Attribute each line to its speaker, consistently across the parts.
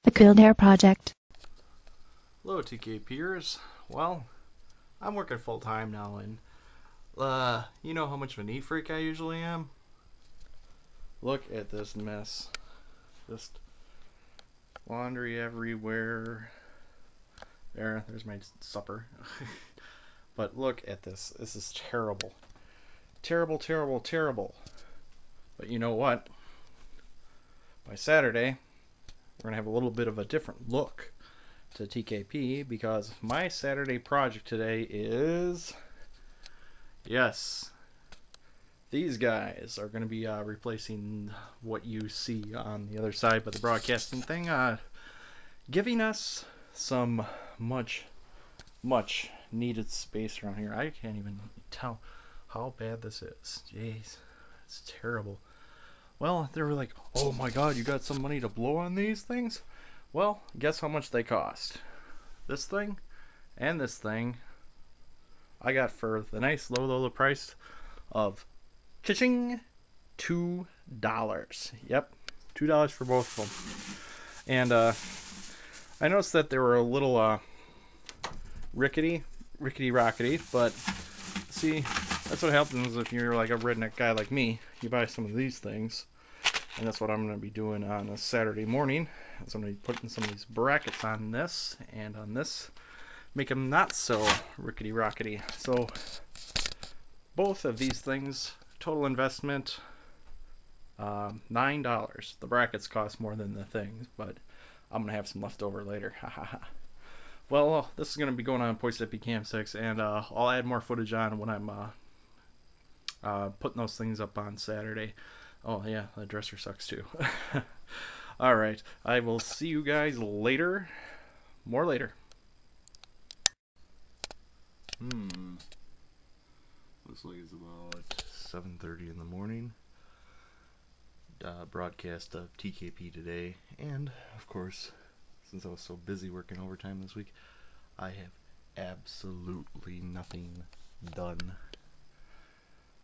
Speaker 1: The Cooled Air Project.
Speaker 2: Hello TKPers. Well, I'm working full time now, and you know how much of a neat freak I usually am? Look at this mess. Just laundry everywhere. There's my supper. But look at this. This is terrible. Terrible, terrible, terrible. But you know what? By Saturday, we're going to have a little bit of a different look to TKP, because my Saturday project today is, yes, these guys are going to be replacing what you see on the other side by the broadcasting thing, giving us some much needed space around here. I can't even tell how bad this is. Jeez, it's terrible. Well, they were like, oh my god, you got some money to blow on these things? Well, guess how much they cost. This thing and this thing I got for the nice low price of cha-ching, $2. Yep, $2 for both of them. And I noticed that they were a little rickety rockety, but see, that's what happens if you're like a redneck guy like me. You buy some of these things, and that's what I'm going to be doing on a Saturday morning. So I'm going to be putting some of these brackets on this and on this, make them not so rickety rockety. So both of these things, total investment $9. The brackets cost more than the things, but I'm gonna have some left over later. Well, this is gonna be going on Poised Cam 6, and I'll add more footage on when I'm putting those things up on Saturday. Oh yeah, the dresser sucks too. Alright, I will see you guys later. More later. Looks like it's about 7:30 in the morning. Broadcast of TKP today, and of course, since I was so busy working overtime this week, I have absolutely nothing done.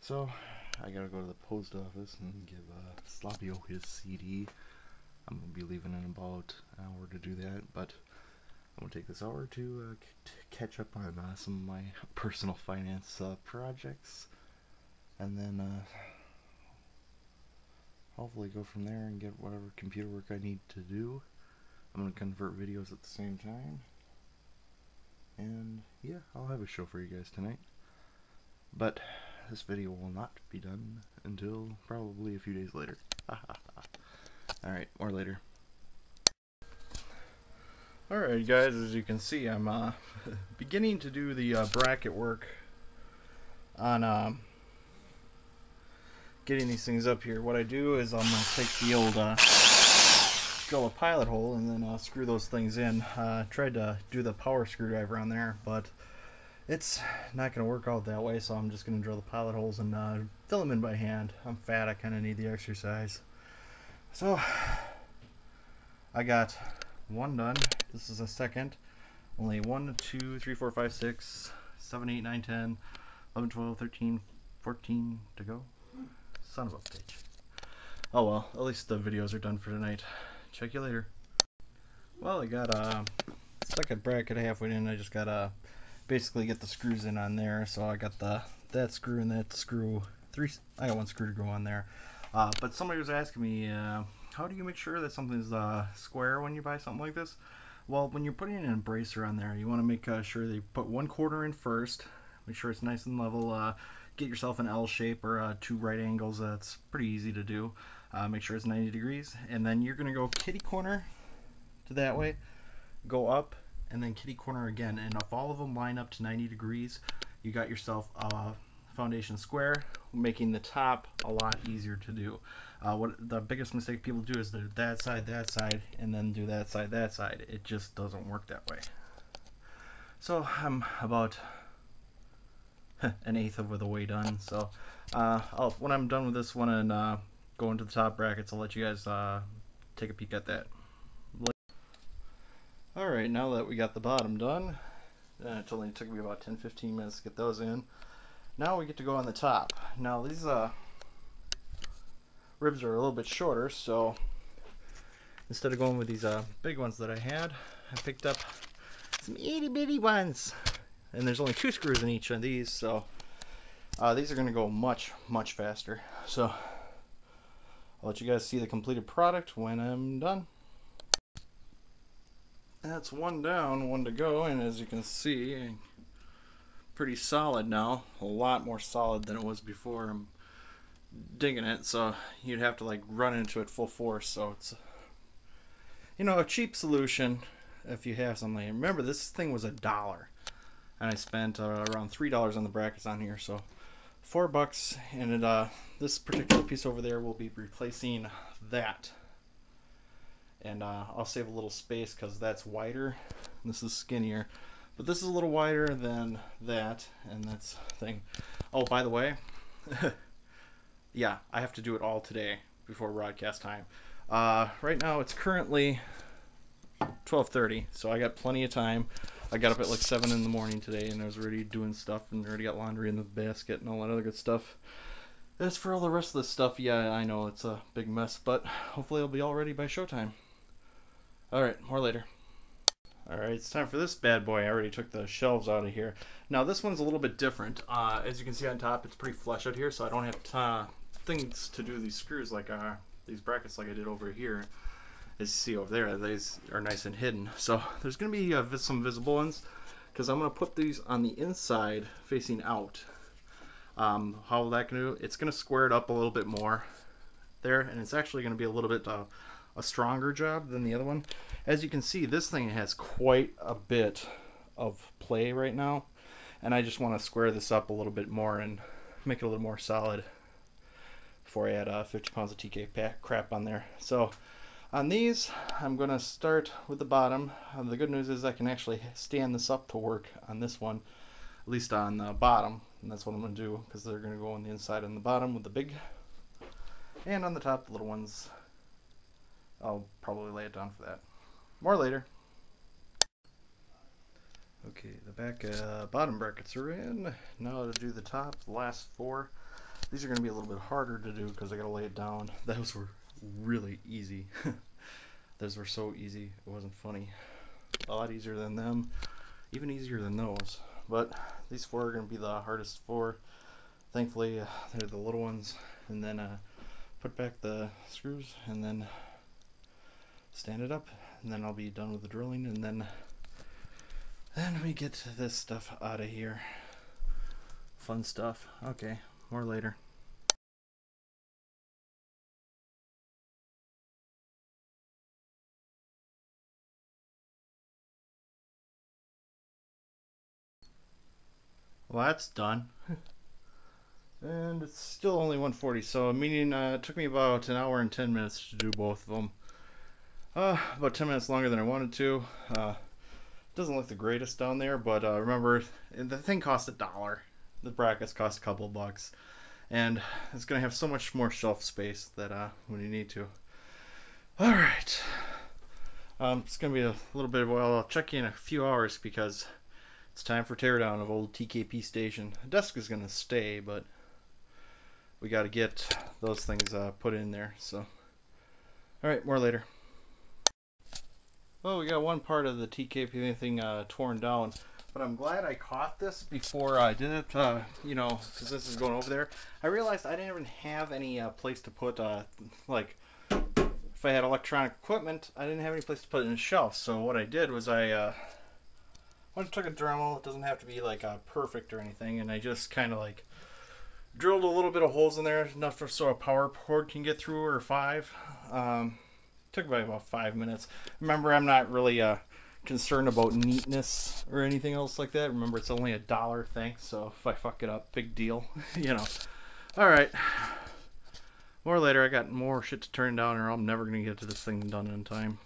Speaker 2: So I gotta go to the post office and give Sloppio his CD. I'm gonna be leaving in about an hour to do that, but I'm gonna take this hour to catch up on some of my personal finance projects, and then hopefully go from there and get whatever computer work I need to do. I'm gonna convert videos at the same time, and yeah, I'll have a show for you guys tonight. But this video will not be done until probably a few days later. Alright, more later. Alright guys, as you can see, I'm beginning to do the bracket work on getting these things up here. What I do is I'm going to take the old drill a pilot hole and then screw those things in. Tried to do the power screwdriver on there, but it's not going to work out that way, so I'm just going to drill the pilot holes and fill them in by hand. I'm fat, I kind of need the exercise. So I got one done. This is a second. Only 1, 2, 3, 4, 5, 6, 7, 8, 9, 10, 11, 12, 13, 14 to go. Son of a bitch. Oh well, at least the videos are done for tonight. Check you later. Well, I got a second bracket halfway in. I just gotta basically get the screws in on there. So I got that screw and that screw. I got one screw to go on there. But somebody was asking me, how do you make sure that something's square when you buy something like this? Well, when you're putting an bracer on there, you want to make sure that you put 1/4 in first. Make sure it's nice and level. Get yourself an L shape or 2 right angles. That's pretty easy to do. Make sure it's 90 degrees, and then you're going to go kitty corner to that way, go up, and then kitty corner again. And if all of them line up to 90 degrees, you got yourself a foundation square, making the top a lot easier to do. What the biggest mistake people do is do that side, and then do that side. It just doesn't work that way. So I'm about an eighth of the way done. So when I'm done with this one and go into the top brackets, I'll let you guys take a peek at that. Alright, now that we got the bottom done, it only took me about 10-15 minutes to get those in. Now we get to go on the top. Now these ribs are a little bit shorter, so instead of going with these big ones that I had, I picked up some itty bitty ones. And there's only 2 screws in each of these, so these are going to go much faster. So I'll let you guys see the completed product when I'm done. That's one down, one to go, and as you can see, pretty solid now. A lot more solid than it was before. I'm digging it, so you'd have to like run into it full force. So it's, you know, a cheap solution if you have something. Remember, this thing was $1, and I spent around $3 on the brackets on here, so $4. And it, this particular piece over there will be replacing that. And I'll save a little space because that's wider. This is skinnier, but this is a little wider than that, and that's the thing. Oh, by the way, yeah, I have to do it all today before broadcast time. Right now it's currently 12:30, so I got plenty of time. I got up at like 7 in the morning today, and I was already doing stuff, and already got laundry in the basket and all that other good stuff. As for all the rest of the stuff, yeah, I know it's a big mess, but hopefully it'll be all ready by showtime. Alright, more later. Alright, it's time for this bad boy. I already took the shelves out of here. Now this one's a little bit different. As you can see on top, it's pretty flush out here, so I don't have things to do these screws like these brackets like I did over here. As you see over there, these are nice and hidden. So there's going to be some visible ones, because I'm going to put these on the inside facing out. How will that going to do? It's going to square it up a little bit more there, and it's actually going to be a little bit a stronger job than the other one. As you can see, this thing has quite a bit of play right now, and I just want to square this up a little bit more and make it a little more solid before I add 50 pounds of TKP crap on there. So on these, I'm going to start with the bottom. The good news is I can actually stand this up to work on this one, at least on the bottom, and that's what I'm going to do, because they're going to go on the inside and the bottom with the big, and on the top, the little ones. I'll probably lay it down for that. More later. Okay, the back bottom brackets are in. Now to do the top, the last 4. These are going to be a little bit harder to do because I got to lay it down. Those were really easy. Those were so easy, it wasn't funny. A lot easier than them, even easier than those. But these 4 are going to be the hardest 4. Thankfully, they're the little ones. And then put back the screws, and then stand it up, and then I'll be done with the drilling, and then we get this stuff out of here. Fun stuff. Okay, more later. Well, that's done. And it's still only 1:40, so meaning it took me about 1 hour and 10 minutes to do both of them. About 10 minutes longer than I wanted to. Doesn't look the greatest down there, but remember, the thing cost $1. The brackets cost a couple bucks, and it's gonna have so much more shelf space that when you need to. All right, it's gonna be a little bit of a while. I'll check you in a few hours because it's time for teardown of old TKP station. The desk is gonna stay, but we got to get those things put in there. So, all right, more later. Well, we got one part of the TKP thing torn down, but I'm glad I caught this before I did it, you know, because this is going over there. I realized I didn't even have any place to put, like, if I had electronic equipment, I didn't have any place to put it in a shelf. So what I did was I took a Dremel. It doesn't have to be, like, perfect or anything, and I just kind of, like, drilled a little bit of holes in there, enough so a power cord can get through, or 5. Took about 5 minutes. Remember, I'm not really concerned about neatness or anything else like that. Remember, it's only $1 thing, so if I fuck it up, big deal. You know. Alright. More later. I got more shit to turn down, or I'm never going to get to this thing done in time.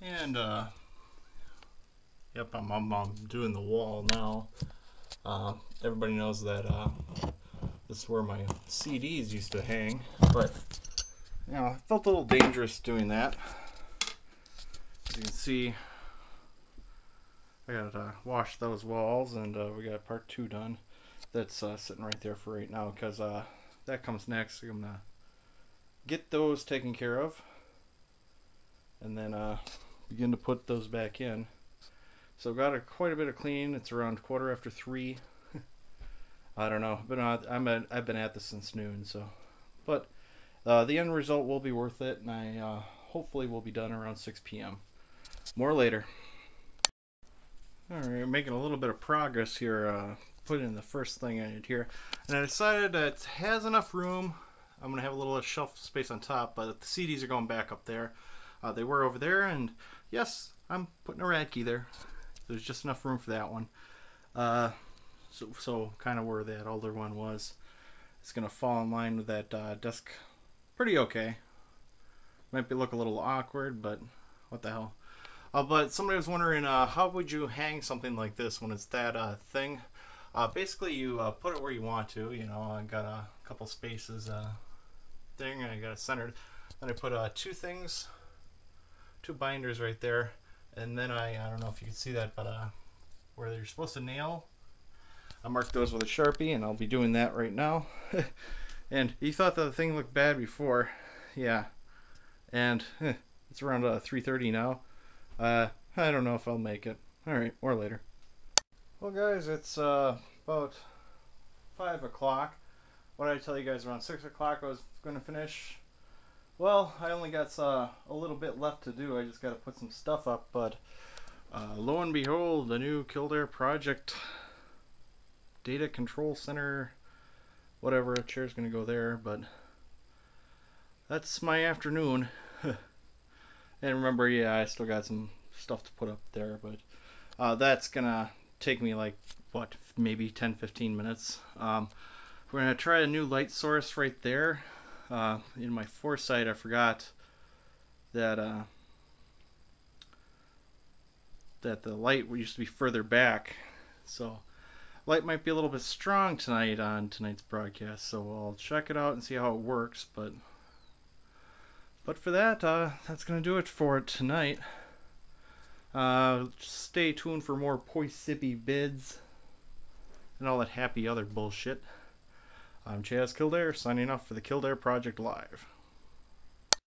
Speaker 2: And, yep, I'm doing the wall now. Everybody knows that this is where my CDs used to hang, but you know, it felt a little dangerous doing that. As you can see, I gotta wash those walls, and we got part 2 done. That's sitting right there for right now, because that comes next. I'm gonna get those taken care of. and then begin to put those back in. So got quite a bit of cleaning. It's around 3:15. I don't know, but I've been at this since noon. So, but the end result will be worth it, and I hopefully will be done around 6 p.m. More later. All right, making a little bit of progress here. Put in the first thing I did here, and I decided that it has enough room. I'm gonna have a little shelf space on top, but the CDs are going back up there. They were over there, and yes, I'm putting a Radkey there. There's just enough room for that one. So kind of where that older one was. It's gonna fall in line with that desk. Pretty okay. Might look a little awkward, but what the hell. But somebody was wondering, how would you hang something like this when it's that thing? Basically, you put it where you want to. You know, I got a couple spaces thing. I got it centered. Then I put two binders right there, and then I don't know if you can see that, but where you're supposed to nail, I marked those with a Sharpie, and I'll be doing that right now. And you thought the thing looked bad before, yeah. And it's around 3:30 now. I don't know if I'll make it. All right, more later. Well, guys, it's about 5 o'clock. What did I tell you guys? Around 6 o'clock I was going to finish. Well, I only got a little bit left to do. I just got to put some stuff up, but lo and behold, the new Kildare project data control center, whatever, a chair's going to go there, but that's my afternoon. And remember, yeah, I still got some stuff to put up there, but that's going to take me like, what, maybe 10-15 minutes. We're going to try a new light source right there. In my foresight, I forgot that that the light used to be further back, so light might be a little bit strong tonight on tonight's broadcast. So I'll check it out and see how it works. But for that, that's gonna do it for it tonight. Stay tuned for more Poisippy bids and all that happy other bullshit. I'm Chaz Kildare, signing off for the Kildare Project Live.